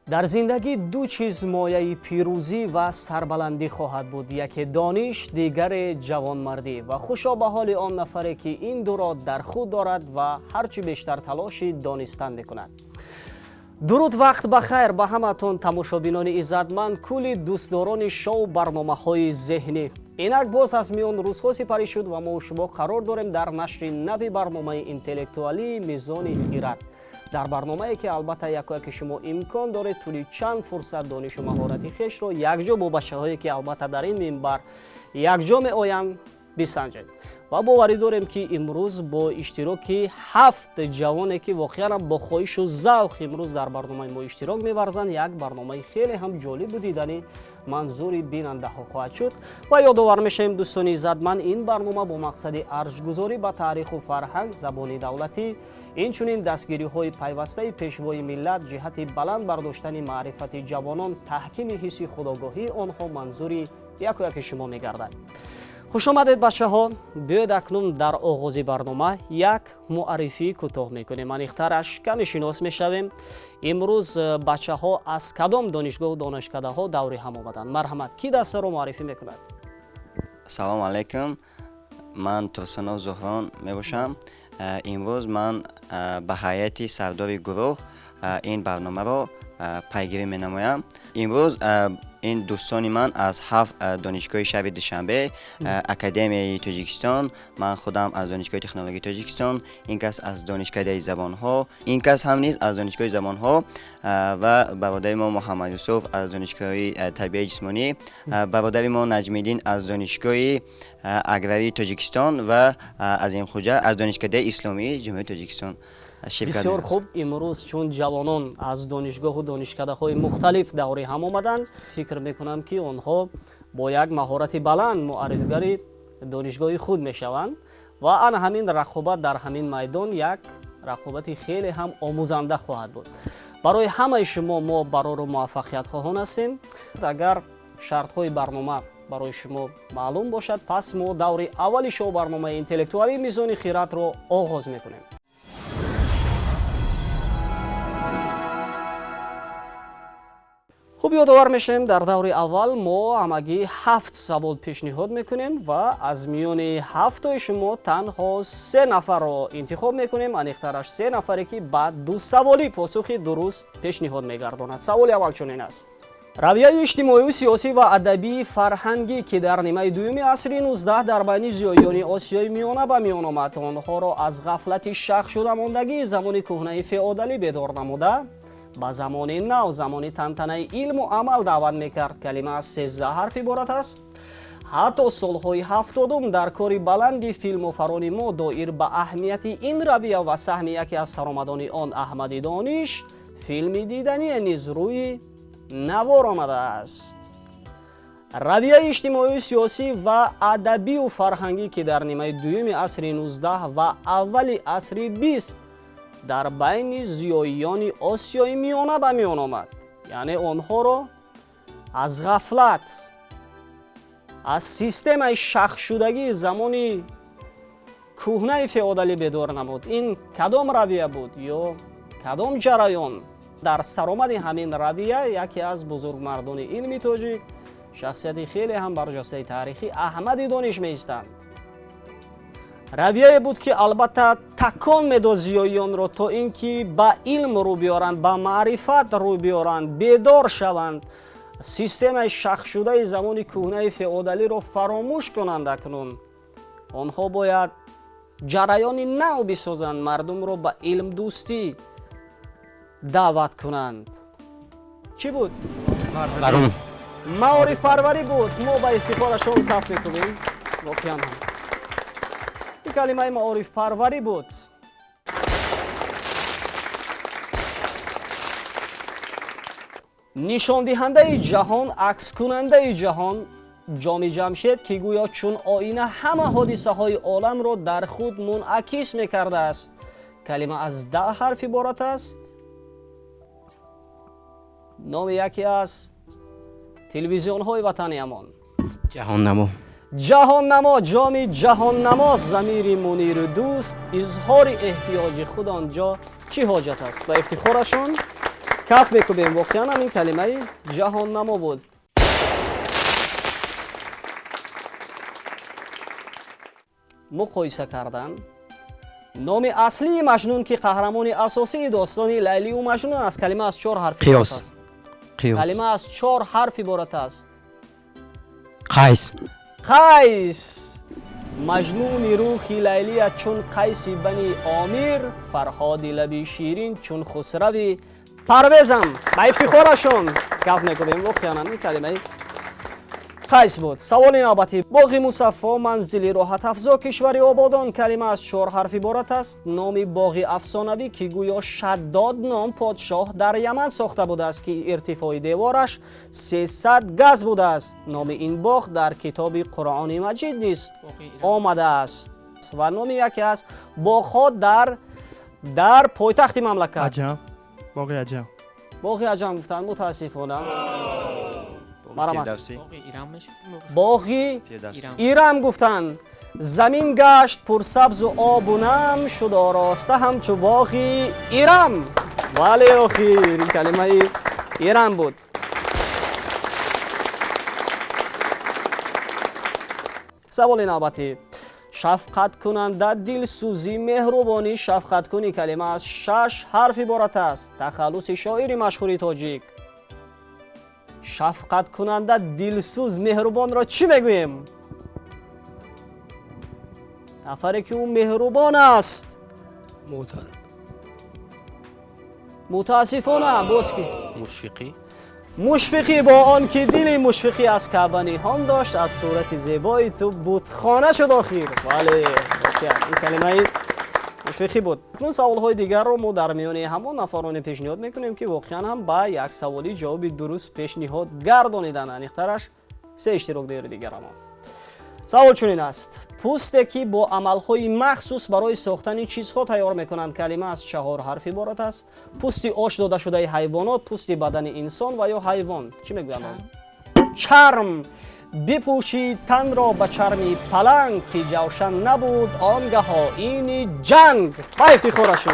در زندگی دو چیز مایه پیروزی و سربلندی خواهد بود، یکی دانش، دیگر جوانمردی و خوشا به حال آن نفری که این دو را در خود دارد و هرچی بیشتر تلاش دانستن میکند. درود وقت بخیر به همتون تماشابینان عزتمند، کلی دوستداران شو برنامه‌های ذهنی. اینک باز از میان روزها سپری شد و ما شما قرار داریم در نشر نوی برنامه اینتלקטואلی میزان خیرات. در برنامه‌ای که البته یک شما امکان داره طولی چند فرصت دانش و مهارت خویش رو یکجا با بچه‌هایی که البته در این منبر یکجا میآیند بسنجید. و باوری داریم که امروز با اشتراک 7 جوانی که واقعا با خواهش و ذوق امروز در برنامه ما اشتراک می‌ورزند، یک برنامه خیلی هم جالب و دیدنی منظور بیننده ها خواهد شد. و یادآور میشیم دوستان عزتمند، این برنامه با مقصد ارزش‌گذاری به تاریخ و فرهنگ، زبان دولتی، اینچنین دستگیری‌های پیوسته پیشوای ملت جهت بلند برداشتن معرفت جوانان، تحکیم حس خودآگاهی آنها منظور یک شما می‌گردد. خوش آمدید بچه‌ها. بیاید اکنون در آغاز برنامه یک معرفی کوتاه میکنیم. من اخترش کمی شناس میشویم. امروز بچه‌ها از کدام دانشگاه و دانشکده ها دوری هم آمدند؟ مرحمت، کی دست رو معرفی میکند؟ سلام علیکم، من توسنو زهران میباشم. امروز من به هیئت سردار گروه این برنامه رو پیگیری مینمایم. امروز این دوستان من از 7 دانشگاه شهر دوشنبه، اکادمی تاجیکستان، من خودم از دانشگاه تکنولوژی تاجیکستان، این کس از دانشکده زبان ها، این کس هم نیز از دانشگاه زبان ها و برادر ما محمد یوسف از دانشگاه تربیت جسمانی، برادر ما نجم الدین از دانشگاه اگراری تاجیکستان و از این خوجه از دانشکده اسلامی جمهوری تاجیکستان. بسیار خوب. امروز چون جوانان از دانشگاه و دانشکده های مختلف دوره هم آمدند، فکر میکنم که آنها با یک مهارت بلند معرفیگری دانشگاه خود میشوند و آن همین رقابت در همین میدان یک رقابت خیلی هم آموزنده خواهد بود. برای همه شما ما برای موفقیت خواهان هستیم. اگر شرط های برنامه برای شما معلوم باشد، پس ما دوره اولی شو برنامه اینتלקטואلی میزان خیرات رو آغاز میکنیم. خوب یادآور میشیم در دور اول ما همگی 7 سوال پیشنهاد میکنیم و از میان 7 شما تنها 3 نفر رو انتخاب میکنیم. انیخترش 3 نفری که بعد 2 سوالی پاسخی درست پیشنهاد میگرداند. سوال اول چنین است: رویه اجتماعی، سیاسی و ادبی فرهنگی که در نیمه دوم عصر 19 در بین زیایان آسیای میانه به میان آمد، آنها را از غفلت شق شده ماندگی زمان کهنه فئودالی بیدار نموده با زمان نو، زمان تنتنه علم و عمل دعوت میکرد. کلمه از 13 حرف عبارت است. حتی سالهای 70 در کاری بلندی فیلم و فرانی ما دایر به اهمیت این رویه و سهم یکی از سرآمدان آن احمد دانش، فیلم دیدنی نیز روی نوار آمده است. رویه اجتماعی، سیاسی و ادبی و فرهنگی که در نیمه دوم عصر 19 و اول عصر 20 در بین زیایان آسیای میانه به میان آمد، یعنی آنها را از غفلت، از سیستم شق شدگی زمانی کهنه فئودالی بیدار نمود. این کدام رویه بود یا کدام جریان؟ در سرآمد همین رویه یکی از بزرگمردان علمی تاجیک، شخصیت خیلی هم برجسته تاریخی، احمد دانش می‌ایستند. رویه بود که البته تکان میداد زیایان را تا اینکه به علم رو بیارند، به معرفت رو بیارند، بیدار شوند، سیستم شق شده زمان کهنه فئودالی رو فراموش کنند. اکنون آنها باید جریان نو بسازند، مردم رو به علم دوستی دعوت کنند. چی بود؟ معارف پروری بود. ما به افتخارشون کف میکنیم. واقعا هم این کلمه معارف پروری بود. نشان دهنده جهان، عکس کننده جهان، جام جمشید که گویا چون آینه همه حادثه های عالم را در خود منعکس میکرده است. کلمه از 10 حرف عبارت است. نام یکی از تلویزیون های وطن امان: جهان نما. جهان نما، جام جهان نما، ضمیر منیر دوست، اظهار احتیاج خود آنجا چی حاجت است؟ به افتخارشون کف میکوبیم. واقعا هم این کلمه جهان نما بود. مقایسه کردن. نام اصلی مجنون که قهرمان اساسی داستان لیلی و مجنون است کلمه از 4 حرف قیاس. است. قیاس. کلمه از 4 حرف عبارت است. قیس. قیس. مجنون روح لیلی چون قیس بنی آمیر، فرهاد لبی شیرین چون خسروی پرویزم. با افتخارشون کف میکنیم. واقعا این کلمه قیس بود. سوال نوبتی. باغ مصفا منزل راحت افزا کشور آبادان کلمه از 4 حرف عبارت است. نام باغ افسانوی که گویا شداد نام پادشاه در یمن ساخته بوده است که ارتفاع دیوارش 300 گز بوده است. نام این باغ در کتاب قرآن مجید نیز آمده است و نام یکی از باغ‌ها در پایتخت مملکت. عجم. باغ عجم. باغ عجم گفتن. متاسفانه. فردوسی. باغی فردوسی. ایرم گفتن. زمین گشت پرسبز و آب و نم شد آراسته همچو باغی ایرم. ولی آخیر این کلمه ایرم بود. سوال نوبتی. شفقت کننده، دلسوزی، مهربانی، شفقت کنی کلمه از 6 حرف عبارت است. تخلص شاعر مشهور تاجیک. شفقت کننده، دلسوز، مهربان را چی میگوییم؟ نفری که اون مهربان است. متاسفانه باز کی؟ مشفقی با آن که دل مشفقی از کعبه نهان داشت از صورت زیبای تو بتخانه شد آخر. بله این کلمه مشفقی بود. اکنون سوال‌های دیگر رو ما در میان همان نفران پیشنهاد میکنیم که واقعا هم با یک سوالی جواب درست پیشنهاد گردانیدن. انیخترش 3 اشتراک داره دیگر. اما سوال چنین است. پوستی که با عمل‌های مخصوص برای ساختن چیزها تیار میکنند کلمه از 4 حرف عبارت است. پوستی آش داده شده حیوانات، پوستی بدن انسان و یا حیوان. چی میگویند؟ چرم. بپوشید تن را به چرمی پلنگ که جوشن نبود آنگها این جنگ. با افتخارشون.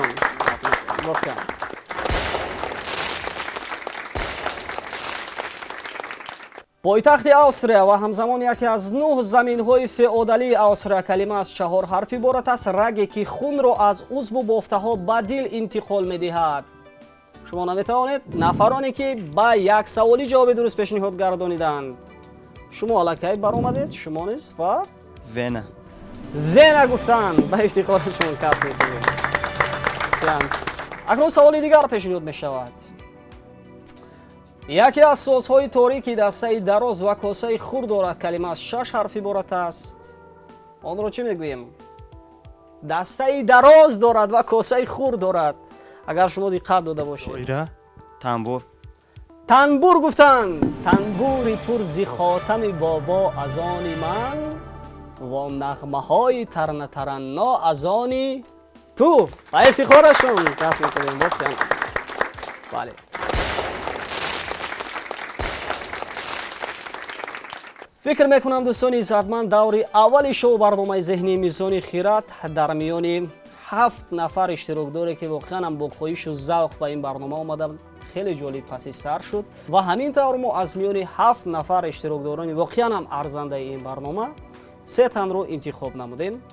پایتخت آستریا و همزمان یکی از 9 زمین‌های فئودالی آستریا کلمه از 4 حرف عبارت است. رگی که خون را از عضو و بافته‌ها به دل انتقال می‌دهد. شما نمی‌توانید نفرانی که با یک سوالی جواب درست پیشنهاد گردانیدند. شما الکی برآمدید. شما نیست و وینا گفتن. با افتخارشون کف می‌کنیم. اکنون سوالی دیگر پیشنهاد می‌شود. یکی از سازهای تاریکی دسته دراز و کاسه خور دارد کلمه از 6 حرف عبارت است. آن را چی میگوییم؟ دسته دراز دارد و کاسه خور دارد. اگر شما دقت داده باشید. تنبور. تنبور گفتن. تنبوری پر ز خاتم بابا از آن من و نغمه های ترن ترنا از آن تو. با افتخارشون کف میکنیم. بله. فکر میکنم دوستان عزتمند دور اول شو برنامه ذهنی میزان خیرات در میان 7 نفر اشتراک داره که واقعا هم با خواهش و ذوق به این برنامه آمدن. خیلی جالب پس سر شد و همین طور ما از میان 7 نفر اشتراک داران واقعا هم ارزنده این برنامه 3 تن رو انتخاب نمودیم.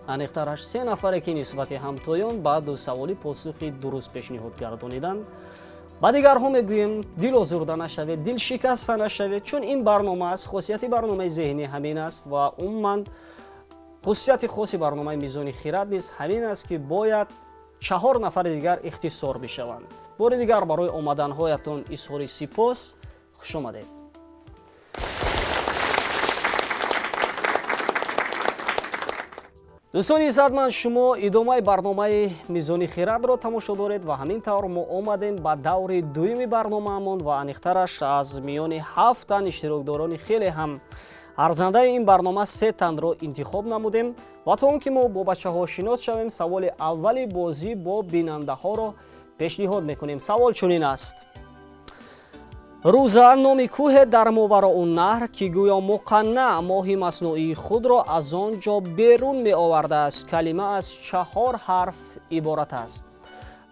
انیخترش 3 نفره که نسبت همتایان بعد 2 سوالی پاسخی درست پیشنهاد گردانیدند. با دیگرها میگوییم دل آزرده نشوید، دل شکسته نشوید، چون این برنامه است. خاصیت برنامه ذهنی همین است و عموما خاصیت خاصی برنامه میزان خیرات نیست. همین است که باید 4 نفر دیگر اختصار بشوند. بار دیگر برای آمدن هایتان اظهار سپاس. خوش آمدید. دوستان عزتمند شما ادامه برنامه میزان خیرات را تماشا دارید و همین طور ما آمدیم با دور دومی برنامه‌مان و انیخترش از میان 7 تن اشتراکداران خیلی هم ارزنده این برنامه 3 تن را انتخاب نمودیم و تا اون که ما با بچه ها شناس شویم سوال اولی بازی با بیننده ها را پیشنهاد میکنیم. سوال چنین است. روزه نام کوه در ماوراء النهر که گویا مقنع ماهی مصنوعی خود را از آنجا بیرون می آورده است کلمه از 4 حرف عبارت است.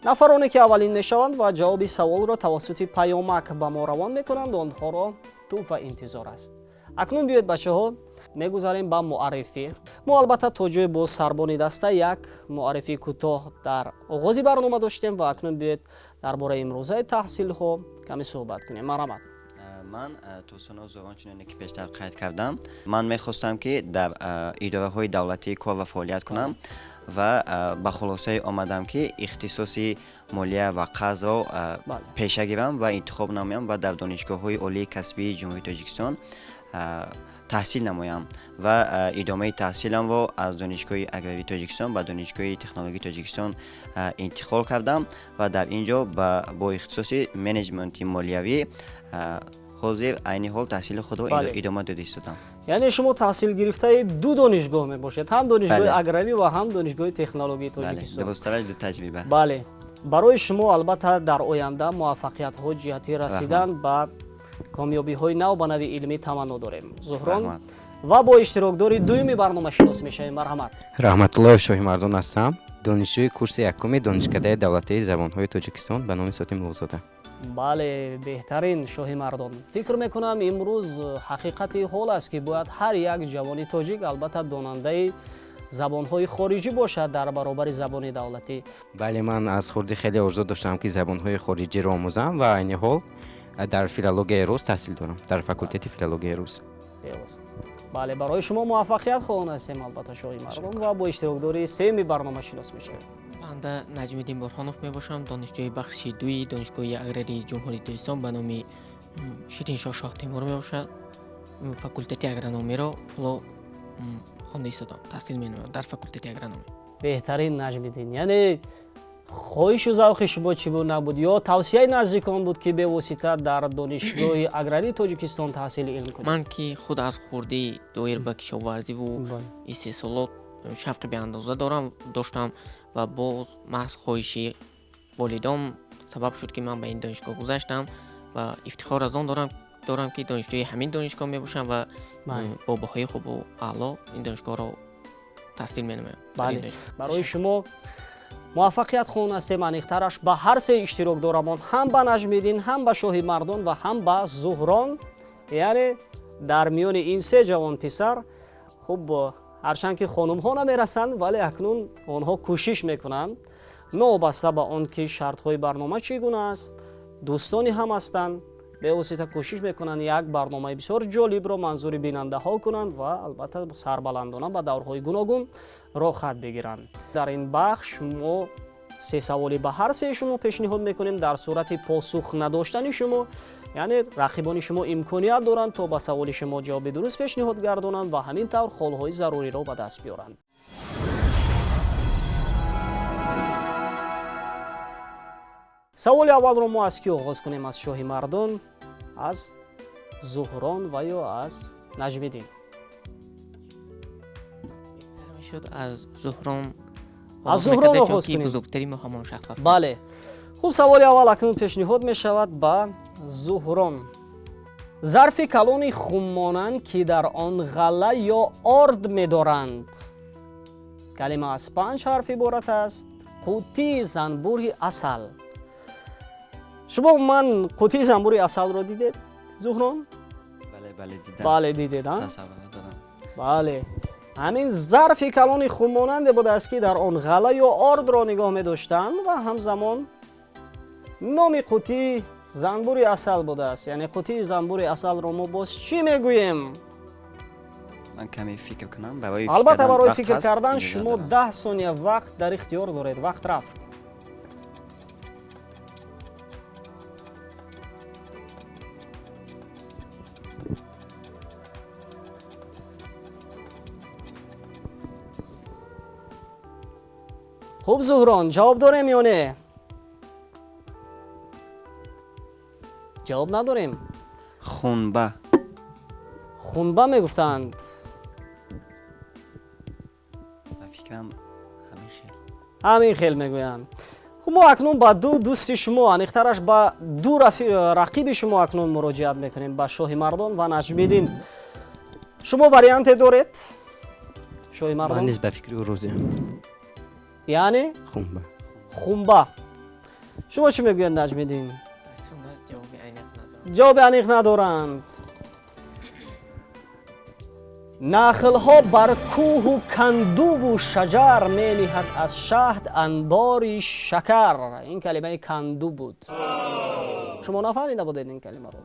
нафароне ки аввалин мешаванд ва ҷавоби саволро тавассути паёмак ба мо равон мекунанд, онҳоро тӯҳ ва интизор аст. акнун биёед бачаҳо мегузарем ба муаррифӣ. мо албатта то ҷои боз сарбони даста як муаррифии кӯтоҳ дар оғози барнома доштем ва акнун биёед дар бораи имрӯзаи таҳсилҳо каме суҳбат кунем. марҳамат. ман Турсунов Зуҳрон чуноне ки пештар қайд кардам, ман мехостам ки дар идораҳои давлатӣ кор ва фаъолият кунам ва ба хулосае омадам ки ихтисоси молия ва қарзро пеша гирам ва интихоб намоям ва дар донишгоҳҳои олии касбии ҷумҳурии Тоҷикистон таҳсил намоям ва идомаи таҳсиламро аз донишгоҳи аграрии Тоҷикистон ба донишгоҳи технологии Тоҷикистон интиқол кардам ва дар ин ҷо бо ихтисоси менеҷменти молиявӣ ҳозир айни ҳол таҳсили худро идома дода истодам. яъне шумо таҳсил гирифтаи ду донишгоҳ мебошед, ҳам донишгоҳи аграрӣ ва ҳам донишгоҳи технологии Тоҷикистон. дурусттараш ду таҷриба. бале, барои шумо албатта дар оянда муваффақиятҳо ҷиҳати расидан ба комёбиҳои нав ба нави илмӣ таманно дорем. Зуҳрон ва бо иштирокдори дуюми барнома шинос мешавем. марҳамат. раҳматуллоев Шоҳимардон ҳастам, донишҷӯи курси якуми донишкадаи давлатии забонҳои Тоҷикистон ба номи Сотим Лӯзода. бале, беҳтарин Шоҳимардон. фикр мекунам имрӯз ҳақиқати ҳол аст ки бояд ҳар як ҷавони тоҷик албатта донандаи забонҳои хориҷӣ бошад дар баробари забони давлатӣ. бале, ман аз хурди хеле орзу доштам ки забонҳои хориҷиро омӯзам ва айни ҳол дар филологияи рус таҳсил дорам, дар факултети филологияи рус. бале, барои шумо муваффақият хоҳон ҳастем албатта Шоҳимардон ва бо иштирокдори сеюми барнома шинос мешавем. банда Наҷмиддин Борхонов мебошам, донишҷӯи бахши дуи донишгоҳи аграрии ҷумҳурии Тоҷикистон ба номи Шириншоҳ Шоҳ Тимур мебошад. факултети агрономиро ҳоло хонда истодам, таҳсил менамоям дар факултети агрономӣ. беҳтарин Наҷмиддин, яъне хоҳишу завқи шумо чӣ буд набуд ё тавсияи наздикон буд ки бевосита дар донишгоҳи аграрии Тоҷикистон таҳсили илм кунед? ман ки худ аз хурдӣ доир ба кишоварзиву истеҳсолот шавқи беандоза доштам ва боз маҳз хоҳиши волидам сабаб шуд ки ман ба ин донишгоҳ гузаштам ва ифтихор аз он дорам ки донишҷӯи ҳамин донишгоҳ мебошам ва бо баҳои хубу аъло ин донишгоҳро таҳсил менамоям. барои шумо муваффақият хоҳон ҳастем аниқтараш ба ҳар се иштирокдорамон, ҳам ба Наҷмиддин, ҳам ба Шоҳимардон ва ҳам ба Зуҳрон, яъне дар миёни ин се ҷавон писар. хуб, ҳарчанд ки хонумҳо намерасанд, вале акнун онҳо кӯшиш мекунанд, новобаста ба он ки шартҳои барнома чӣ гуна аст, дӯстони ҳам ҳастанд, бевосита кӯшиш мекунанд як барномаи бисёр ҷолибро манзури бинандаҳо кунанд ва албатта сарбаландона ба даврҳои гуногун рохат бигиранд. дар ин бахш мо се саволи ба ҳар се шумо пешниҳод мекунем. дар сурати посух надоштани шумо, яъне рақибони шумо имконият доранд то ба саволи шумо ҷавоби дуруст пешниҳод гардонанд ва ҳамин тавр холҳои заруриро ба даст биёранд. саволи аввалро мо аз кӣ оғоз кунем? аз Шоҳимардон, аз Зуҳрон ва ё аз Наҷмиддин? از زهران آغاز کنیم. بزرگترین همان شخص است. بله. خوب، سوال اول اکنون پیشنهاد می شود با زهران. ظرف کلون خمانند که در آن غله یا آرد می دارند. کلمه از 5 حرف عبارت است. قوطی زنبوری عسل. شما من قوطی زنبوری عسل رو دیدید زهران؟ بله دیدم. بله دیدید ها؟ تصور دارم. بله. همین ظرف کلان خماننده بوده است که در آن غله یا آرد را نگاه می داشتند و همزمان نام قوطی زنبور عسل بوده است. یعنی قوطی زنبور عسل را ما باز چی میگوییم؟ من کمی فکر کنم. البته برای فکر کردن شما 10 ثانیه وقت در اختیار دارید. وقت رفت. خوب زهران، جواب داریم یا نه؟ جواب نداریم. خونبه. خونبه میگفتند. فکرم همین خیل. همین خیل میگویند. خب ما اکنون با دو دوست شما، انیخترش با دو رقیب شما اکنون مراجعت میکنیم، با شاهمردان و نجمیدین. شما واریانت دارید؟ شاهمردان؟ من نیز به فکر روزی. یعنی؟ خونبه. خونبه. شما چی میگویند نجمیدین؟ دستم جوابی عینق ندارم. جواب عمیق ندارند. نخلها بر کوه و کندو و شجر می نهد از شهد انباری شکر. این کلمه کندو بود. شما نفهمیده بودید این کلمه رو؟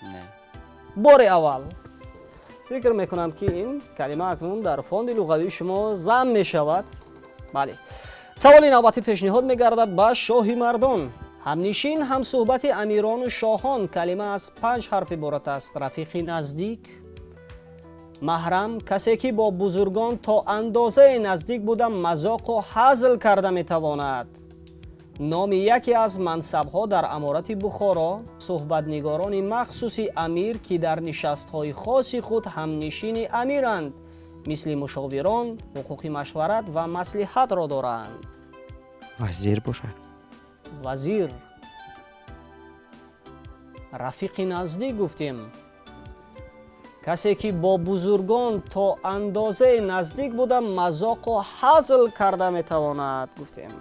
نه. بار اول فکر میکنم که این کلمه اکنون در فوند لغوی شما ضم می شود. بله. سوال نوبتی پیشنهاد میگردد به شاهی مردان. همنشین، هم صحبت امیران و شاهان کلمه از 5 حرف عبارت است. رفیق نزدیک، محرم، کسی که با بزرگان تا اندازه نزدیک بوده مذاق و هزل کرده میتواند. نام یکی از منصب‌ها در امارت بخارا، صحبتنگاران مخصوصی امیر که در نشست‌های خاص خود همنشین امیرند، مثل مشاوران، حقوق مشورت و مصلحت را دارند. وزیر باشد. وزیر. رفیق نزدیک گفتیم. کسی که با بزرگان تا اندازه نزدیک بوده مذاق و هزل کرده میتواند گفتیم.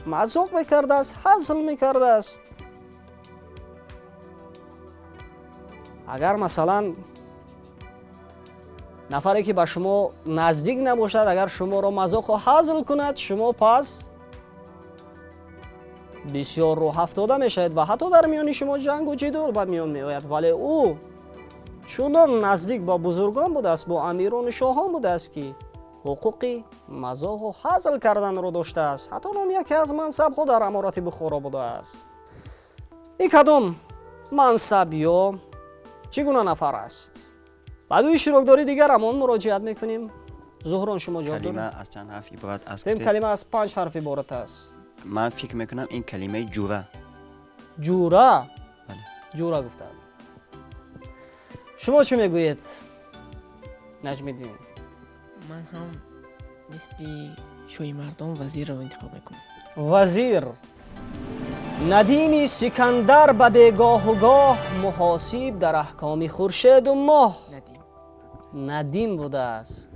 مذاق میکرده است، هزل میکرده است. اگر مثلا نفری که به شما نزدیک نباشد اگر شما را مذاق و هزل کند، شما پس بسیار رو افتاده میشید و حتی در میان شما جنگ و جدال به میان میآید. ولی او چون نزدیک با بزرگان بوده است، با امیران و شاهان بوده است که حقوقی مذاق و هزل کردن رو داشته است. حتی نام یکی از منصب ها در امارت بخارا بوده است. این کدام منصب یا چگونه نفر است؟ بعد او شراکداری دیگر همون مراجعت میکنیم. زهران شما جواب کلمه دارید. از چند حرف عبارت است؟ این کلمه از 5 حرف عبارت است. من فکر میکنم این کلمه جوره. جوره. بله. جوره گفتم. شما چی میگویید؟ نجمیدین. من هم مثل شوی مردم وزیر رو انتخاب میکنم. وزیر. ندیم سکندر به بگاه و گاه، محاسب در احکام خورشید و ماه. ندیم بوده است.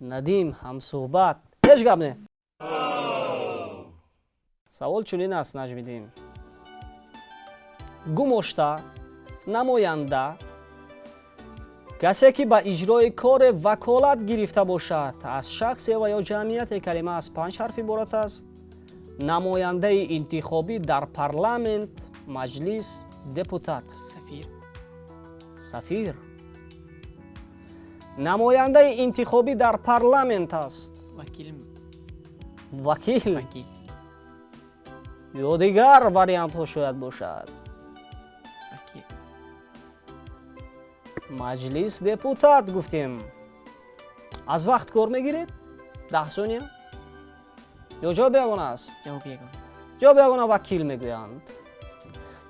ندیم هم صحبت. هیچ گپ نه. سوال چنین است نجمیدین. گماشته، نماینده، کسی که به اجرای کار وکالت گرفته باشد از شخص و یا جمعیت. کلمه از 5 حرف عبارت است. نماینده انتخابی در پارلمانت، مجلس، دپوتات. سفیر. سفیر. نماینده انتخابی در پارلمانت است. وکیل. وکیل. وکیل. یا دیگر واریانت ها شاید باشد. وکیل. مجلس، دپوتات گفتیم. از وقت کار میگیرید؟ 10 ثانیه. یا جواب یگانه است؟ جواب یگانه. جواب یگانه وکیل میگویند.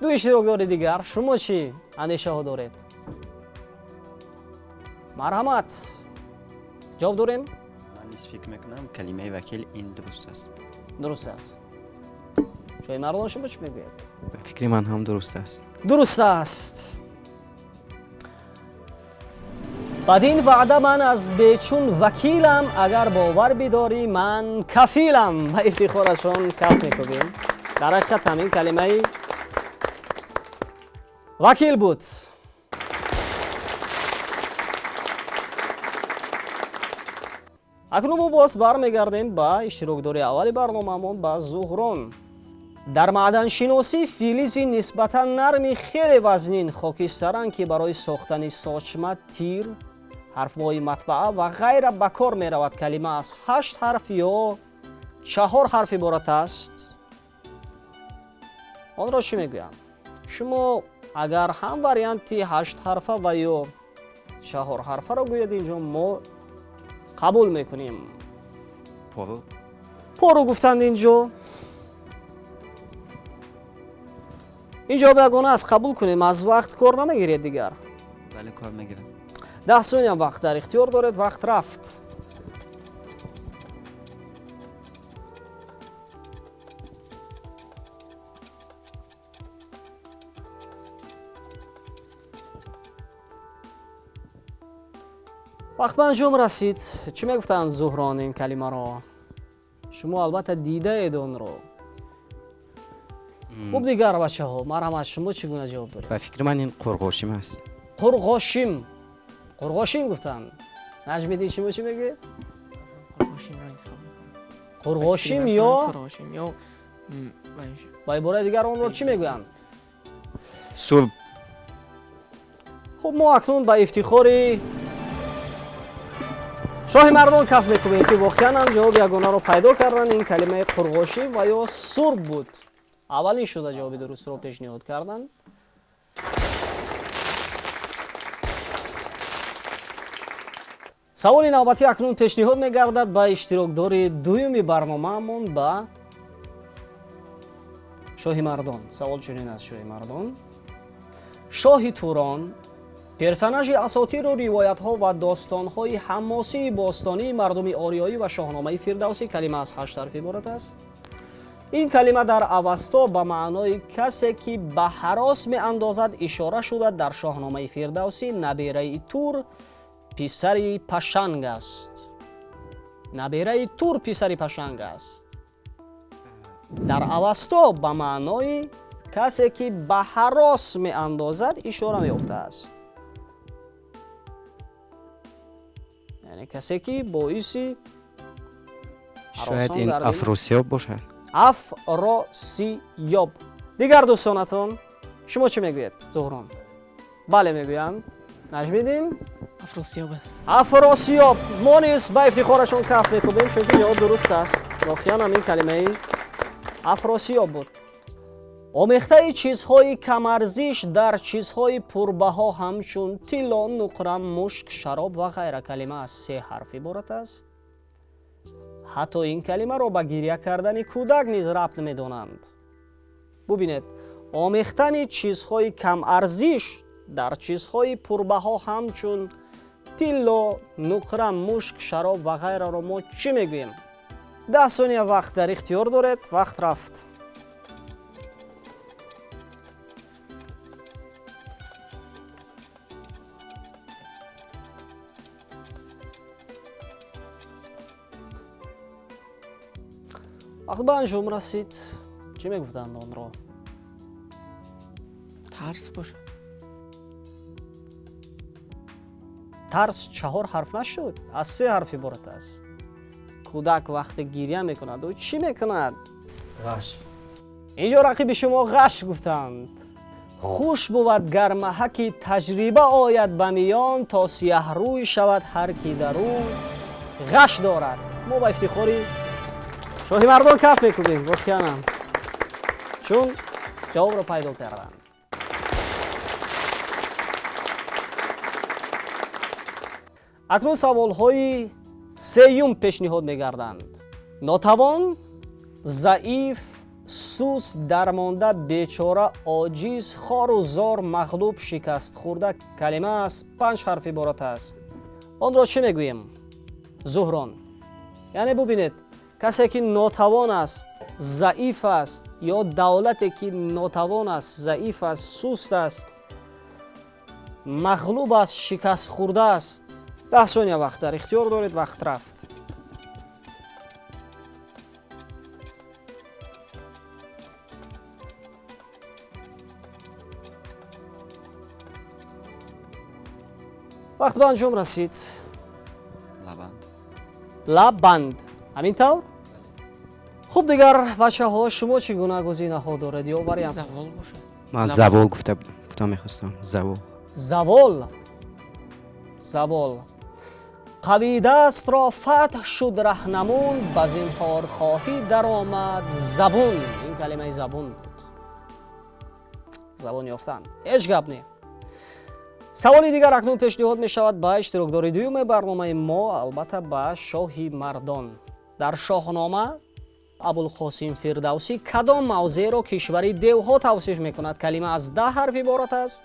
دو اشتراکدار دیگر شما چی اندیشه ها دارید؟ مرحمت. جواب داریم؟ من نیز فکر میکنم کلمه وکیل این درست است. درست است. شوی مردان شما چی میگوید؟ به فکر من هم درست است. درست است. بدین وعده من از بیچون وکیلم، اگر باور بداری من کفیلم. و افتخارشان کف میکنیم. در حقیقت همین کلمه وکیل بود. اکنون ما باز برمیگردیم به اشتراکدار اولی برنامه‌مون، به زهران. در معدن شناسی فلزی نسبتا نرمی خیلی وزنین خاکستران که برای ساختن ساچمه، تیر، حرف‌های مطبعه و غیره به کار می رود. کلمه از 8 حرف یا 4 حرف عبارت است. آن را چی میگویم؟ شما اگر هم واریانتی 8 حرفه و یا 4 حرفه را گوید اینجا ما قبول میکنیم. پرو. پرو گفتند اینجا. اینجا بگونه از قبول کنیم. از وقت کار نمیگیرید دیگر. بله کار میگیرم. 10 ثانیه وقت در اختیار دارید. وقت رفت. وقت به انجام رسید. چی میگفتند زهران این کلمه را؟ шумо албатта дидаед онро. хуб дигар бачаҳо, марҳамат, шумо чӣ гуна ҷавоб доред? ба фикри ман ин қурғошим аст. Қурғошим. Қурғошим гуфтанд. Наҷмиддин, шумо чӣ мегӯед? Қурғошимро интихоб мекунам. Қурғошим ё Қурғошим ё ба ибораи дигар онро чӣ мегӯянд? сурб. хуб, мо акнун ба ифтихори шоҳи мардон каф мекунем ки воқеан ҳам ҷавоби ягонаро пайдо карданд. ин калимаи қурғошим ва ё сурб буд. аввалин шуда ҷавоби дурустро пешниҳод карданд. саволи навбатӣ акнун пешниҳод мегардад ба иштирокдори дуюми барномаамон, ба шоҳи мардон. савол чунин аст: шоҳи мардон. шоҳи Турон персонажи асотиру ривоятҳо ва достонҳои ҳамосии бостонии мардуми ориёӣ ва шоҳномаи фирдавсӣ калима аз 8 ҳарф иборат аст. ин калима дар авасто ба маънои касе ки ба ҳарос меандозад ишора шуда дар шоҳномаи фирдавсӣ набераи Тур писари Пашанг аст. набераи Тур писари Пашанг аст. дар авасто ба маънои касе ки ба ҳарос меандозад ишора меёфтааст. яъне касе ки боиси шояд ин афросиёб бошад. афросиёб. дигар дӯстонатон шумо чӣ мегӯед? Зуҳрон. бале мегӯянд. Наҷмиддин? Афросиёб аст. афросиёб. мо низ ба ифтихорашон каф мекунем, чунки ҷавоб дуруст аст. воқеан ҳам ин калимаи афросиёб буд. омехтаи чизҳои камарзиш дар чизҳои пурбаҳо ҳамчун тилло, нуқра, мушк, шароб ва ғайра калима аз 3 ҳарф иборат аст. ҳатто ин калимаро ба гирья кардани кӯдак низ рабт медонанд. бубинед, омехтани чизҳои камарзиш дар чизҳои пурбаҳо ҳамчун тилло, нуқра, мушк, шароб ва ғайраро мо чӣ мегӯем? 10 сония вақт дар ихтиёр доред. вақт рафт. вақт ба анҷом расид. чӣ мегуфтанд онро? Тарс бошад. тарс 4 ҳарф нашуд, аз 3 ҳарф иборат аст. кӯдак вақте гирья мекунад ӯ чӣ мекунад? ғаш. инҷо рақиби шумо ғаш гуфтанд. хуш буд гар маҳаки таҷриба ояд ба миён, то сияҳрӯй шавад ҳар ки дар ӯ ғаш дорад. мо ба ифтихори шоҳи мардон каф мекунем. воқеан чун ҷавобро пайдо карданд. акнун саволҳои сеюм пешниҳод мегарданд. нотавон, заиф, сус, дармонда, бечора, оҷиз, хору зор, мағлуб, шикастхӯрда калима аз 5 ҳарф иборат аст. онро чӣ мегӯем? Зуҳрон. яъне бубинед, касе ки нотавон аст, заиф аст, ё давлате ки нотавон аст, заиф аст, суст аст, мағлуб аст, шикастхӯрда аст. 10 сония вақт дар ихтиёр доред. вақт рафт. вақт ба анҷом расид. лабанд. лабанд. ҳамин тавр? хуб, дигар бачаҳо шумо чӣ гуна гузинаҳо доред ё вариант? Завол бошад. ман завол гуфта мехостам. завол. завол. завол. қавидастро фатҳ шуд раҳнамун, ба зинҳорхоҳӣ даромад забун. ин калимаи забун буд. забон ёфтан. ҳеҷ гап не. саволи дигар акнун пешниҳод мешавад ба иштирокдори дуюми барномаи мо, албатта ба шоҳи мардон. дар шоҳнома абулқосим фирдавсӣ кадом мавзеъро кишвари девҳо тавсиф мекунад? калима аз 10 ҳарф иборат аст.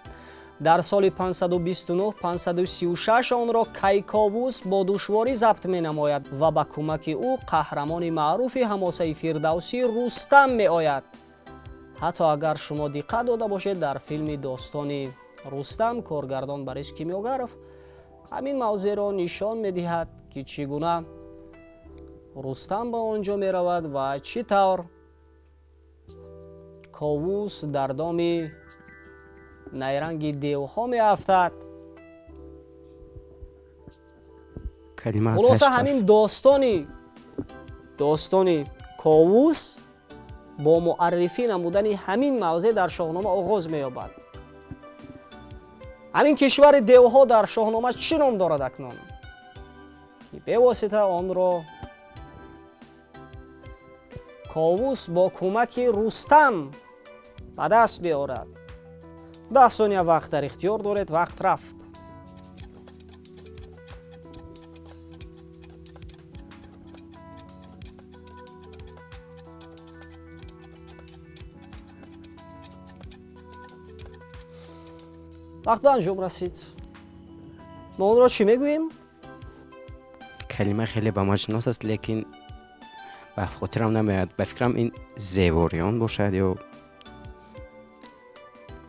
дар соли 529-536 онро кайковус бо душворӣ забт менамояд ва ба кӯмаки ӯ қаҳрамони маъруфи ҳамосаи фирдавсӣ Рустам меояд. ҳатто агар шумо диққат дода бошед, дар филми достони Рустам коргардон Борис Кимёгаров ҳамин мавзеъро нишон медиҳад ки чӣ гуна рустам ба он ҷо меравад ва чӣ тавр ковус дар доми найранги девҳо меафтад. хулоса ҳамин достони ковус бо муаррифӣ намудани ҳамин мавзеъ дар шоҳнома оғоз меёбад. ҳамин кишвари девҳо дар шоҳнома чӣ ном дорад акнун? бевосита онро ковус бо кӯмаки рустам ба даст биёрад. 10 сония вақт дар ихтиёр доред. Вақт рафт. вақт ба анҷом расид. мо онро чӣ мегӯем? калима хеле ба ман шинос аст, лекин ба хотирам намеояд. ба фикрам ин зевориён бошад ё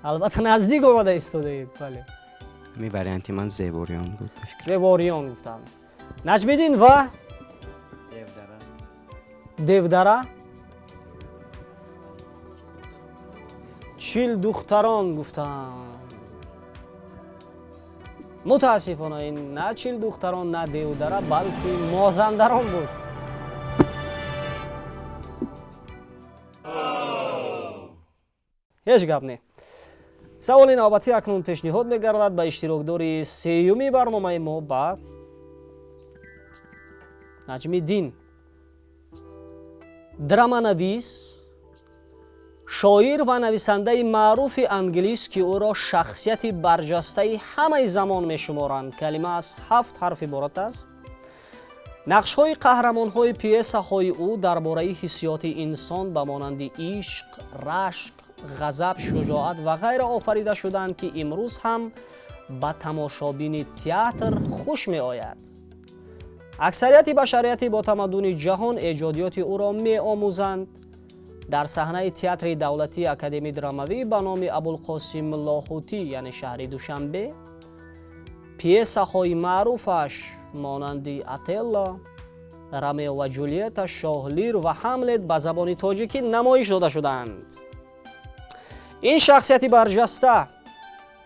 албатта наздик омада истодаед. бале, ми варианти ман зевориён буд. зевориён гуфтам. наҷмиддин ва девдара чил духтарон гуфтам. мутаассифона ин на чил духтарон, на девдара, балки мозандарон буд. ҳеҷ гап не. саволи навбатӣ акнун пешниҳод мегардад ба иштирокдори сеюми барномаи мо ба наҷмиддин. драманавис, шоир ва нависандаи маъруфи англис ки ӯро шахсияти барҷастаи ҳамаи замон мешуморанд. калима аз 7 ҳарф иборат аст. нақшҳои қаҳрамонҳои пьесаҳои ӯ дар бораи ҳиссиёти инсон ба монанди ишқ, рашк, ғазаб, шуҷоат ва ғайра офарида шуданд ки имрӯз ҳам ба тамошобини театр хуш меояд. аксарияти башарияти бо тамаддуни ҷаҳон эҷодиёти ӯро меомӯзанд. дар саҳнаи театри давлатии академии драмавӣ ба номи абулқосим лоҳутӣ, яъне шаҳри душанбе, пьесаҳои маъруфаш монанди Отелло, Ромео ва Ҷулиетта, Шоҳ Лир ва Ҳамлет ба забони тоҷикӣ намоиш дода шуданд. ин шахсияти барҷаста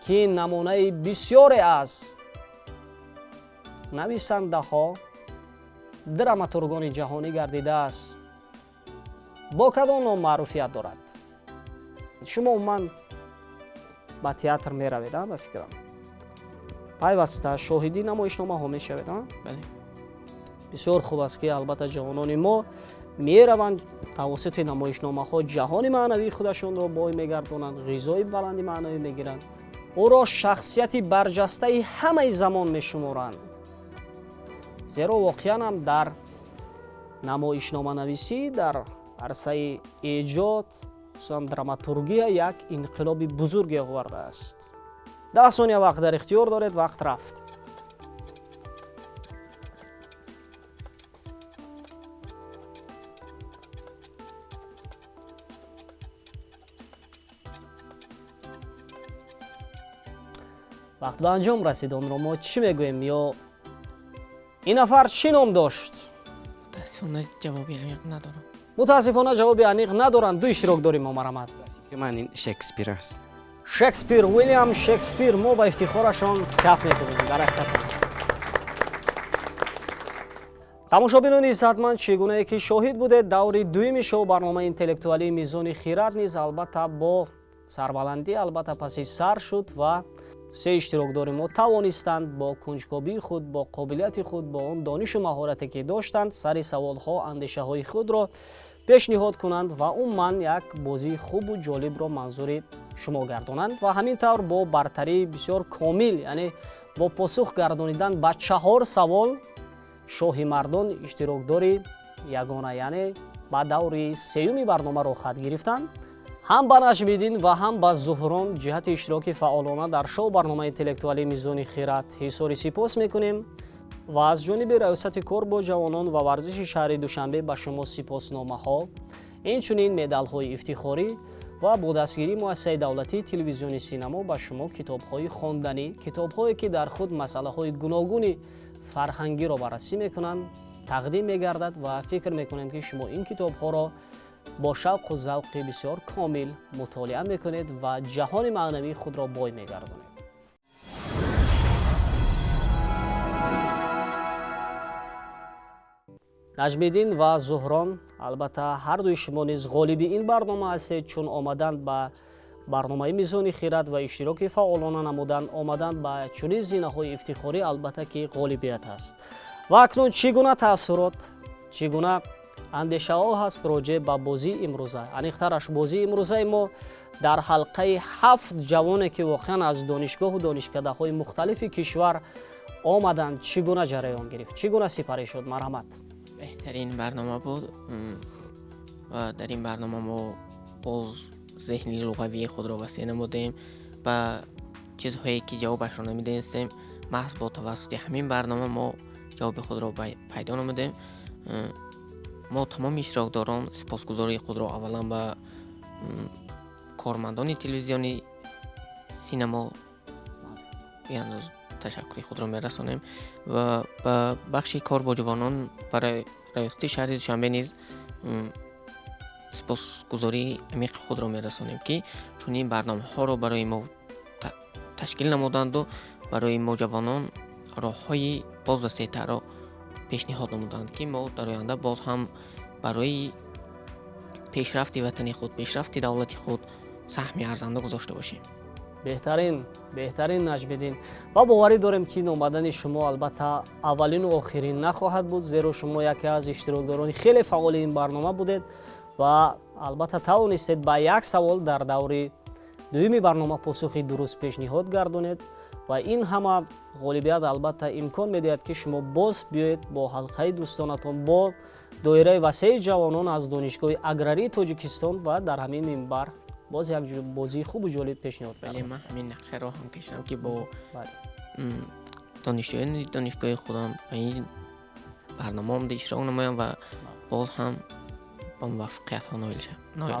ки намунаи бисёре аз нависандаҳо, драматургони ҷаҳонӣ гардидааст, бо кадом ном маъруфият дорад? шумо умуман ба театр меравед? ба фикрам пайваста шоҳидӣ намоишномаҳо мешавед? бале, бисёр хуб аст ки албатта ҷавонони мо мераванд тавассути намоишномаҳо ҷаҳони маънавии худашонро бой мегардонанд, ғизои баланди маънавӣ мегиранд, ӯро шахсияти барҷастаи ҳамаи замон мешуморанд. зеро воқеан ҳам дар намоишноманависӣ, дар арсаи эҷод, хусусан драматургия як инқилоби бузурге овардааст. 10 сония вақт дар ихтиёр доред. вақт рафт. вақт ба анҷом расид. онро мо чӣ мегӯем? ё ин нафар чӣ ном дошт? мутаассифона ҷавоби аниқ надорам. мутаассифона ҷавоби аниқ надоранд. ду иштирок дорем. мо марамад ман ин шекспир аст. шекспир, Уильям Шекспир. мо ба ифтихорашон каф мекунем. дар ҳақиқат тамошобинони иzzатманд, чӣ гунае ки шоҳид будед, даври дуюми шоу барномаи интеллектуалии мизони хират низ албатта бо сарбаландӣ албатта паси сар шуд ва се иштирокдори мо тавонистанд бо кунҷкобии худ, бо қобилияти худ, бо он донишу маҳорате ки доштанд, сари саволҳо, андешаҳои худро пешниҳод кунанд ва умуман як бозии хубу ҷолибро манзури шумо гардонанд ва ҳамин тавр бо бартарии бисёр комил, яъне бо посух гардонидан ба 4 савол шоҳи мардон иштирокдори ягона, яъне ба даври сеюми барномаро хат гирифтанд. ҳам ба наҷмиддин ва ҳам ба зуҳрон ҷиҳати иштироки фаъолона дар шоу барномаи интеллектуалии мизони хират ҳисори сипос мекунем ва аз ҷониби раёсати кор бо ҷавонон ва варзиши шаҳри Душанбе ба шумо сипосномаҳо, инчунин медалҳои ифтихорӣ ва бо дастгирии муассисаи давлатии телевизиони синамо ба шумо китобҳои хонданӣ, китобҳое ки дар худ масъалаҳои гуногуни фарҳангиро баррасӣ мекунанд, тақдим мегардад ва фикр мекунем ки шумо ин китобҳоро бо шавқу завқи бисёр комил мутолиа мекунед ва ҷаҳони маънавии худро бой мегардонед. наҷмиддин ва зуҳрон, албатта ҳардуи шумо низ ғолиби ин барнома ҳастед, чун омаданд ба барномаи мизони хират ва иштироки фаъолона намуданд, омаданд ба чунин зинаҳои ифтихорӣ, албатта ки ғолибият аст. ва акнун чӣ гуна таассурот, чӣ гуна андешаҳо ҳаст роҷеъ ба бозии имрӯза? Аниқтараш бозии имрӯзаи мо дар ҳалқаи 7 ҷавоне ки воқеан аз донишгоҳу донишкадаҳои мухталифи кишвар омаданд, чӣ гуна ҷараён гирифт, чӣ гуна сипарӣ шуд? Марҳамат. беҳтарин барнома буд ва дар ин барнома мо боз зеҳни луғавии худро васеъ намудем ва чизҳое ки ҷавобашро намедонистем, маҳз бо тавассути ҳамин барнома мо ҷавоби худро пайдо намудем. мо тамоми иштирокдорон сипосгузории худро аввалан ба кормандони телевизиони синемо яъне ташаккури худро мерасонем ва ба бахши кор бо ҷавонон ва раёсати шаҳри душанбе низ сипосгузории амиқи худро мерасонем ки чунин барномаҳоро барои мо ташкил намуданду барои мо ҷавонон роҳҳои боз васеътарро пешниҳод намуданд ки мо дар оянда боз ҳам барои пешрафти ватани худ, пешрафти давлати худ саҳми арзанда гузошта бошем. беҳтарин наҷмиддин, ва боварӣ дорем ки омадани шумо албатта аввалину охирин нахоҳад буд, зеро шумо яке аз иштирокдорони хеле фаъоли ин барнома будед ва албатта тавонистед ба як савол дар даври дуюми барнома посухи дуруст пешниҳод гардонед ва ин ҳама ғолибият албатта имкон медиҳад ки шумо боз биёед бо ҳалқаи дӯстонатон, бо доираи васеъи ҷавонон аз донишгоҳи аграрии Тоҷикистон ва дар ҳамин минбар боз як бозии хубу ҷолиб пешниҳод бале, ман ҳамин нақшаро ҳам кашидам ки бо донишҷӯёни донишгоҳи худам ба ин барномаомда иштирок намоям ва боз ҳам ба муваффақиятҳо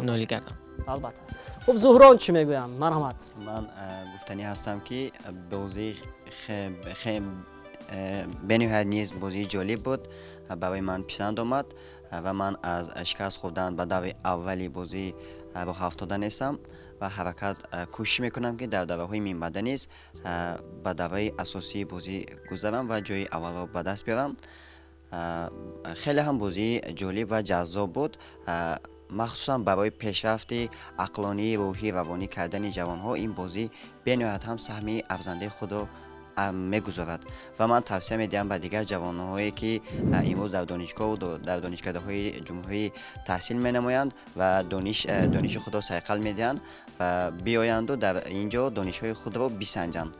ноил гардам. албатта. хуб, зуҳрон чӣ мегӯянд? Марҳамат. ман гуфтанӣ ҳастам ки бозӣ бениҳоят низ бозии ҷолиб буд, барои ман писанд омад ва ман аз шикаст хӯрдан ба даври аввали бозӣ роҳ афтода нестам ва ҳаракат кӯшиш мекунам ки дар давраҳои минбаъда низ ба давраи асосии бозӣ гузарам ва ҷои аввалро ба даст биёрам. хеле ҳам бозии ҷолиб ва ҷаззоб буд, махсусан барои пешрафти ақлонӣ, рӯҳӣ, равонӣ кардани ҷавонҳо ин бозӣ бениҳоят ҳам саҳми арзандаи худро мегузорад ва ман тавсия медиҳам ба дигар ҷавонҳое ки имрӯз дар донишгоҳу дар донишкадаҳои ҷумҳурӣ таҳсил менамоянд ва дониши худро сайқал медиҳанд ва биёянду дар инҷо донишҳои худро бисанҷанд.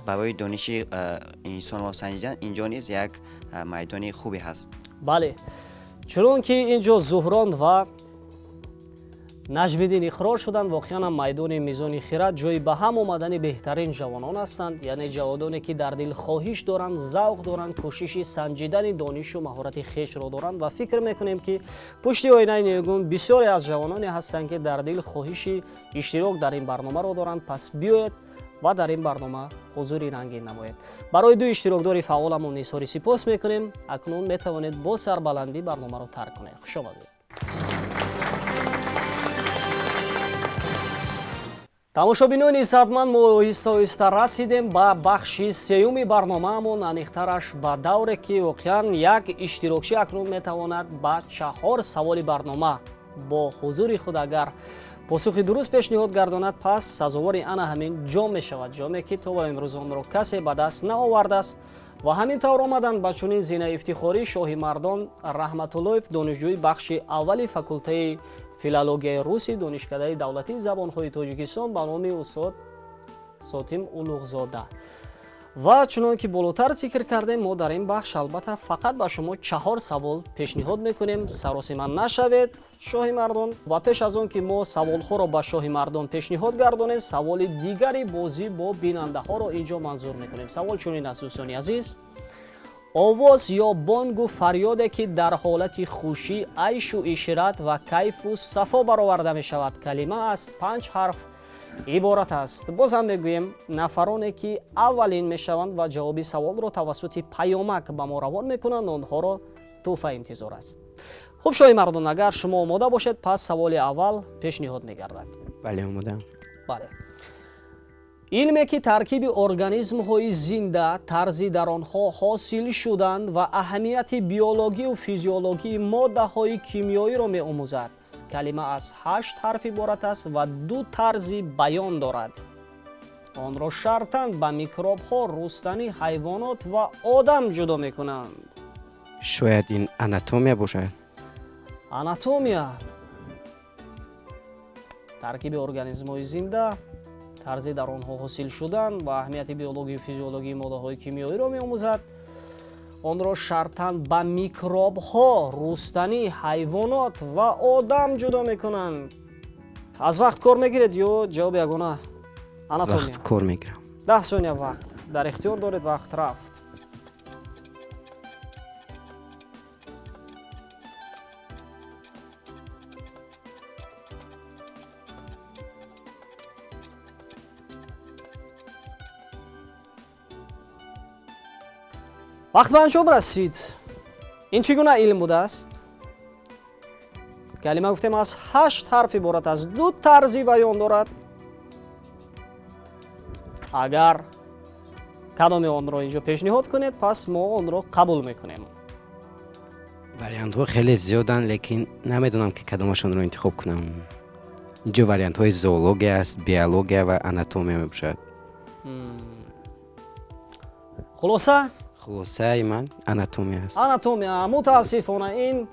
барои дониши инсонро санҷидан инҷо низ як майдони хубе ҳаст. бале, чунон ки инҷо зуҳрон ва наҷмиддин иқрор шуданд, воқеан майдони мизони хират ҷои ба ҳам омадани беҳтарин ҷавонон ҳастанд, яъне ҷавононе ки дар дил хоҳиш доранд, завқ доранд, кӯшиши санҷидани донишу маҳорати хешро доранд ва фикр мекунем ки пушти оинаи нигӯн бисёре аз ҷавононе ҳастанд ки дар дил хоҳиши иштирок дар ин барномаро доранд. Пас биёед ва дар ин барнома ҳузури рангин намоед. барои ду иштирокдори фаъоламон изҳори сипос мекунем. акнун метавонед бо сарбаландӣ барномаро тарк кунед. хушомадед. тамошобинони иzzатманд, мо оҳиста оҳиста расидем ба бахши сеюми барномаамон, аниқтараш ба давре ки воқеан як иштирокчӣ акнун метавонад ба 4 саволи барнома бо ҳузури худ агар посухи дуруст пешниҳод гардонад, пас сазовори ана ҳамин ҷом мешавад, ҷоме ки то ба имрӯз онро касе ба даст наовардааст ва ҳамин тавр омаданд ба чунин зинаи ифтихорӣ Шоҳи Мардон Раҳматуллоев, донишҷӯи бахши аввали факултаи филологияи руси донишкадаи давлатии забонҳои Тоҷикистон ба номи устод Сотим Улуғзода. ва чунон ки болотар зикр кардем, мо дар ин бахш албатта фақат ба шумо 4 савол пешниҳод мекунем. саросима нашавед Шоҳи Мардон. ва пеш аз он ки мо саволҳоро ба Шоҳи Мардон пешниҳод гардонем, саволи дигари бозӣ бо бинандаҳоро инҷо манзур мекунем. савол чунин аст, дӯстони азиз: овоз ё бонгу фарёде ки дар ҳолати хушӣ, айшу ишрат ва кайфу сафо бароварда мешавад, калима аз 5 ҳарф иборат аст. бозам мегӯем, нафароне ки аввалин мешаванд ва ҷавоби саволро тавассути паёмак ба мо равон мекунанд, онҳоро тӯҳфа интизор аст. хуб шоҳи мардон, агар шумо омода бошед, пас саволи аввал пешниҳод мегардад. бале омодаам. бале. илме ки таркиби организмҳои зинда, тарзи дар онҳо ҳосил шудан ва аҳамияти биологию физиологии моддаҳои кимиёиро меомӯзад. калима аз 8 ҳарф иборат аст ва 2 тарзи баён дорад. онро шартан ба микробҳо, рӯстанӣ, ҳайвонот ва одам ҷудо мекунанд. шояд ин анатомия бошад. анатомия таркиби организмҳои зинда, тарзи дар онҳо ҳосил шудан ва аҳамияти биологию физиологии моддаҳои кимиёиро меомӯзад. онро шартан ба микробҳо, рӯстанӣ, ҳайвонот ва одам ҷудо мекунанд. аз вақт кор мегиред ё ҷавоби ягона? анатомия. вақт кор мегирам. 10 сония вақт дар ихтиёр доред. вақт рафт. вақт ба анҷом расид. ин чӣ гуна илм будааст? калима гуфтем аз 8 ҳарф иборат аст, 2 тарзи баён дорад. агар кадоме онро инҷо пешниҳод кунед, пас мо онро қабул мекунем. вариантҳо хеле зиёдан, лекин намедонам ки кадомашонро интихоб кунам. инҷо вариантҳои зоология аст, биология ва анатомия мебошад. хулосаи ман анатомия аст. анатомия. мутаассифона ин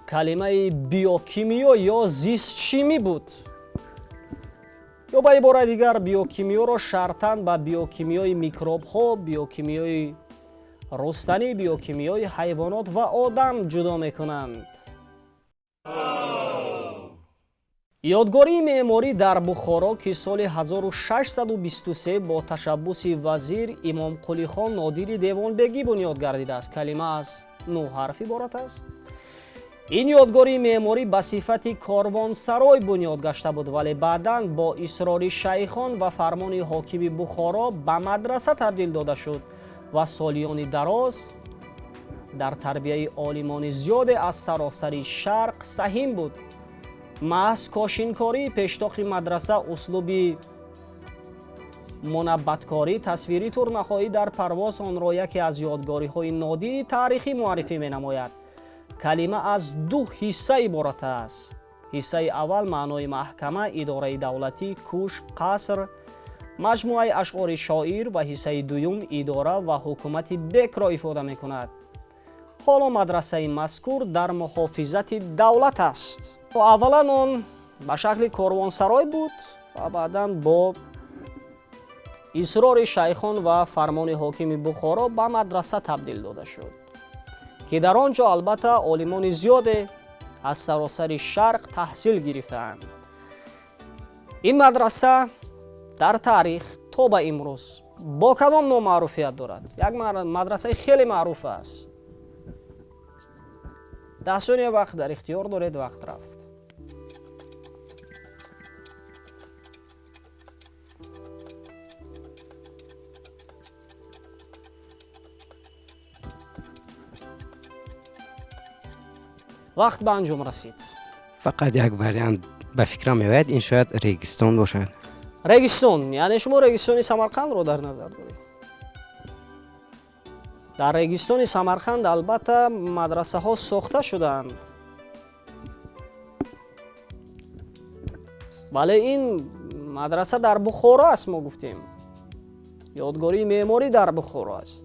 калимаи биокимиё ё зистшимӣ буд. ё ба ибораи дигар, биокимиёро шартан ба биокимиёи микробҳо, биокимиёи рӯстанӣ, биокимиёи ҳайвонот ва одам ҷудо мекунанд. ёдгории меъморӣ дар Бухоро ки соли 1623 бо ташаббуси вазир Имомқулихон Нодири Девонбегӣ бунёд гардидааст. калима аз 9 ҳарф иборат аст. ин ёдгории меъморӣ ба сифати корвонсарой бунёд гашта буд, вале баъдан бо исрори шайхон ва фармони ҳокими Бухоро ба мадраса табдил дода шуд ва солиёни дароз дар тарбияи олимони зиёде аз саросари шарқ саҳим буд. маҳз кошинкории пештоқи мадраса, услуби мунаббаткорӣ, тасвири турнаҳоӣ дар парвоз онро яке аз ёдгориҳои нодири таърихӣ муаррифӣ менамояд. калима аз 2 ҳисса иборат аст. ҳиссаи аввал маънои маҳкама, идораи давлатӣ, кӯш, қаср, маҷмӯаи ашъори шоир ва ҳиссаи дуюм идора ва ҳукумати бекро ифода мекунад. ҳоло мадрасаи мазкур дар муҳофизати давлат аст. аввалан он ба шакли корвонсарой буд ва баъдан бо исрори шайхон ва фармони ҳокими Бухоро ба мадраса табдил дода шуд, ки дар он ҷо албатта олимони зиёде аз саросари шарқ таҳсил гирифтаанд. ин мадраса дар таърих то ба имрӯз бо кадом ном маъруфият дорад? як мадрасаи хеле маъруф аст. 10 сония вақт дар ихтиёр доред. вақт рафт. вақт ба анҷом расид. фақат як вариант ба фикрам меояд, ин шояд регистон бошад. регистон, яъне шумо регистони Самарқандро дар назар доред. дар регистони Самарқанд албатта мадрасаҳо сохта шуданд. бале ин мадраса дар Бухоро аст. мо гуфтем ёдгории меъморӣ дар Бухоро аст.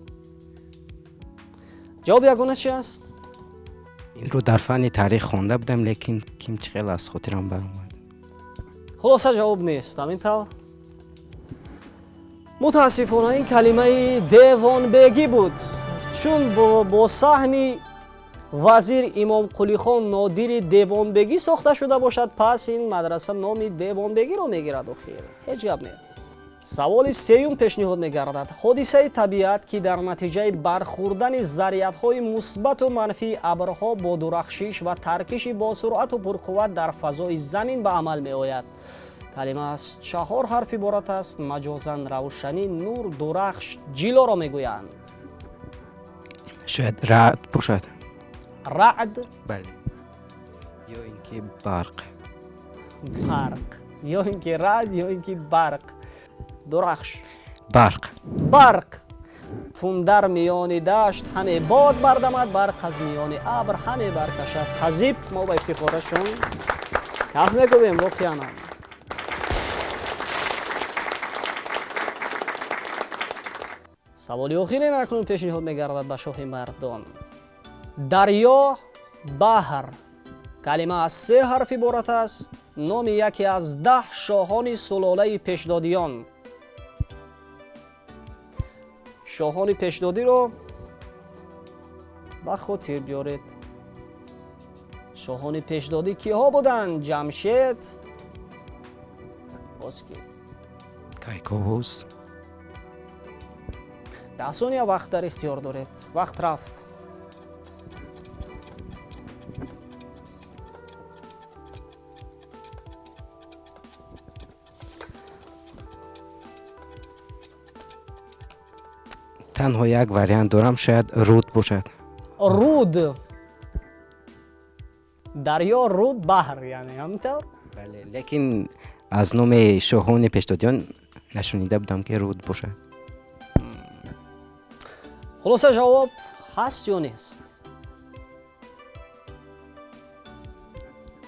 ҷавоби ягона чӣ аст? инро дар фанни таърих хонда будам, лекин кимчихел аз хотирам баромад. хулоса ҷавоб нест. ҳамин тавр мутаассифона ин калимаи Девонбегӣ буд, чун бо саҳми вазир Имомқулихон Нодири Девонбегӣ сохта шуда бошад, пас ин мадраса номи Девонбегиро мегирад. охир ҳеҷ гап не. саволи сеюм пешниҳод мегардад. ҳодисаи табиат ки дар натиҷаи бархӯрдани зарядҳои мусбату манфии абрҳо бо дурахшиш ва таркиши босуръату пурқувват дар фазои замин ба амал меояд. калима аз 4 ҳарф иборат аст. маҷозан равшанӣ, нур, дурахш, ҷилоро мегӯянд. шояд раъд бошад. رعد بله یا اینکه برق برق یا اینکه رعد یا اینکه برق درخش برق برق تون در میان دشت همه باد بردمد برق از میان ابر همه برکشد خزیب ما با افتخارشون کف میکنیم واقعا سوالی آخرین اکنون پیشنهاد میگردد به شاه مردان دریا بحر کلمه از 3 حرف عبارت است نام یکی از 10 شاهان سلاله پیشدادیان شاهان پیشدادی رو به خاطر بیارید شاهان پیشدادی کیها بودند جمشید باسکی کیکاووس 10 ثانیه وقت در اختیار دارید وقت رفت تنها یک وریانت دارم شاید رود باشد رود دریا رود بحر یعنی همینطور بله لیکن از نام شاهان پیشدادیان نشنیده بودم که رود باشد خلاصه جواب هست یا نیست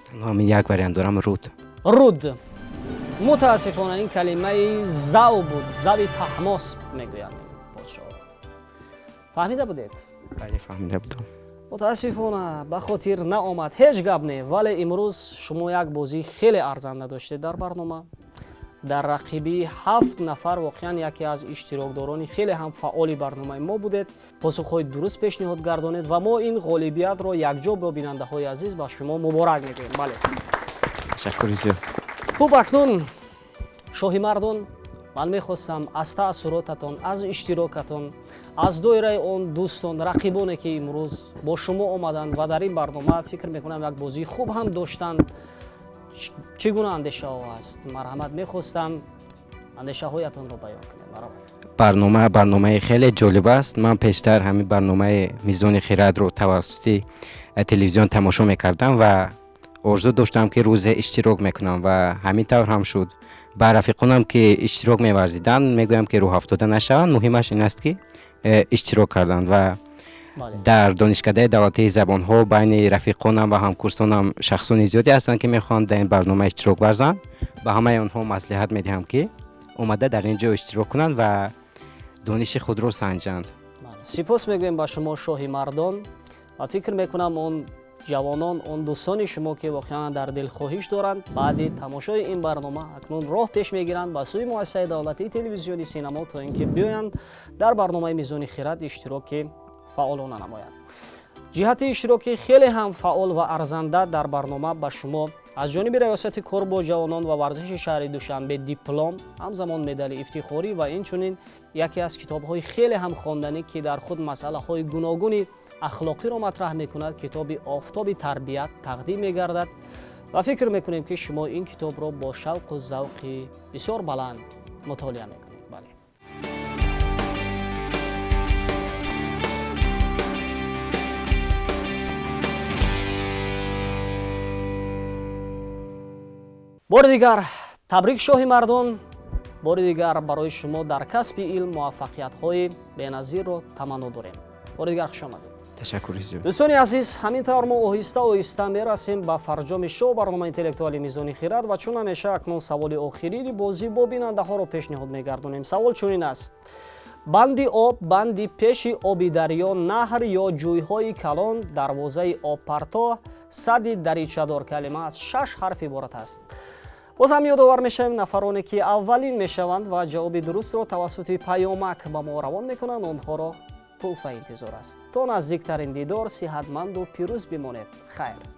تنها همین یک وریانت دارم رود رود متاسفانه این کلمه زو بود زوی تحماس میگویند پادشاه فهمیده بودید بله فهمیده بودم متاسفانه به خاطر نآمد هیچ گپ نه ولی امروز شما یک بازی خیلی ارزنده داشتید در برنامه در رقیبی 7 نفر واقعا یکی از اشتراکداران خیلی هم فعال برنامه ما بودید پاسخهای درست پیشنهاد گردانید و ما این غالبیت را یکجا با بیننده های عزیز به شما مبارک میگوییم بله تشکر زیاد خوب اکنون شاهی مردان من میخواستم از تأثیراتتان از اشتراکتان از دایره اون دوستان رقیبانی که امروز با شما آمدند و در این برنامه فکر میکنم یک بازی خوب هم داشتند چگونه اندیشه ها است مرحمت میخواستم اندیشه هایتان رو بیان کنید برنامه خیلی جالب است من پیشتر همین برنامه میزان خرد رو توسط تلویزیون تماشا میکردم و آرزو داشتم که روز اشتراک میکنم و همین طور هم شد به رفیقانم که اشتراک میورزیدن میگویم که رو افتاده نشوند مهمش این است که اشتراک کردند و در دانشکده دولتی زبان ها بین رفیقانم و همکورسانم شخصان زیادی هستند که میخوان در این برنامه اشتراک ورزند به همه آنها مصلحت میدهم که اومده در اینجا اشتراک کنند و دانش خود را سنجند سپاس میگویم به شما شاهی مردان و فکر میکنم اون جوانان اون دوستان شما که واقعا در دل خواهش دارند بعد تماشای این برنامه اکنون راه پیش میگیرند به سوی مؤسسه دولتی تلویزیونی سینما تا اینکه بیایند در برنامه میزان خرد اشتراک فعالانه نمایند جهت اشتراک خیلی هم فعال و ارزنده در برنامه به شما از جانب ریاست کار با جوانان و ورزش شهر دوشنبه دیپلم همزمان مدال افتخاری و اینچنین یکی از کتاب‌های خیلی هم خواندنی که در خود مسائل گوناگون اخلاقی را مطرح میکند کتاب آفتاب تربیت تقدیم میگردد و فکر میکنیم که شما این کتاب را با شوق و ذوق بسیار بلند مطالعه میکنید بله بار دیگر تبریک شاهی مردان بار دیگر برای شما در کسب علم موفقیت های بی‌نظیر را تمنا داریم بار دیگر خوش آمدید تشکر زیاد دوستان عزیز همینطور ما آهسته میرسیم به فرجام شو برنامه اینتלקتوال میزان خرد و چون همیشه اکنون سوال آخری بازی با بیننده ها رو پیشنهاد میگردونیم سوال چنین است بندی آب بندی پیش آبی دریا نهر یا جویهای کلان دروازه آب پرتا صدی دریچه دار کلمه از 6 حرف عبارت است باز هم یادآور میشیم نفرانی که اولین میشوند و جواب درست را توسط پیامک به ما روان میکنند آنها را تحفه انتظار است تا نزدیکترین دیدار صحتمند و پیروز بمانید خیر